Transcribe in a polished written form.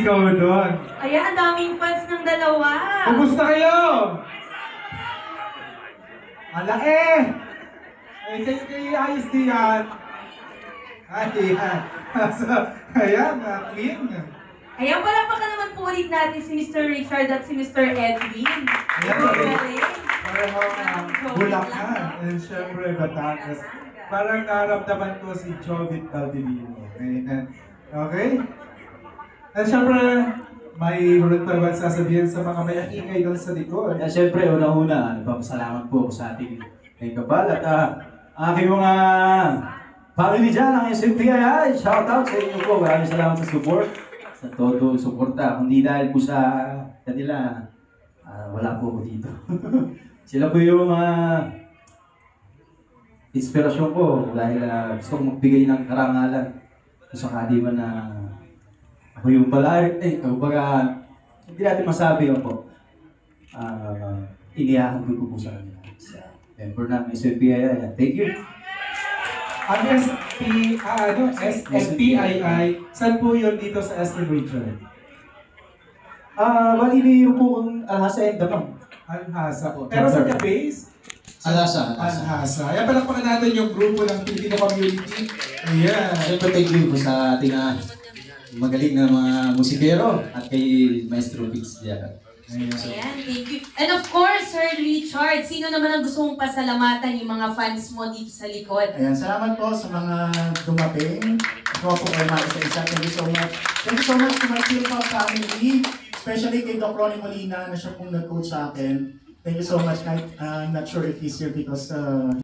sumisigaw doon. Ayan, ang daming fans ng dalawa. Kumusta kayo? Ala eh! Kayo ayos din yan. Ayan. So, ayan, clean. Ayan, palakpakan naman po ulit natin si Mr. Richard at si Mr. Edwin. Ayan, parang Bulacan. And syempre, Batangas. Parang naramdaman ko si Jovit Valdivino. Okay? Okay? At syempre, may ulit pa ba sasabihin sa mga may ingay doon sa likod? Siyempre, una-una, nagpapasalamat po sa ating kapal at aking mga family dyan, ang SMPII. Shoutout sa inyo po. Maraming salamat sa support, sa todo suporta. Kundi dahil po sa kanila, wala po ako dito. Sila po yung inspirasyon ko dahil gusto kong magbigay ng karangalan. Kung sakali man na ako yung kumbaga, hindi natin masabi yun po. Iniyahan ko po sa kanila. Member namin sa SMPII. Thank you. Ang SMPII, saan po yun dito sa Eastern Region? Maliliyo po kung Alhasa and Damang. Alhasa po. Pero sa ka-base? Alhasa. Alhasa. Ayan, palakpakan natin yung grupo ng Filipino community. Ayan. Siyempre, thank you po sa ating magaling na mga musikero at kay Maestro Vix Diaga. Ayan, thank you. And of course, Sir Richard, sino naman ang gusto mong pasalamatan yung mga fans mo dito sa likod? Ayan, salamat po sa mga dumating. Ikaw po kayo mga isa-isa. Thank you so much. Thank you so much to my Philpop family. Especially kay Doc Ronnie Molina na siya pong nag-coach sa akin. Thank you so much. I'm not sure if he's here because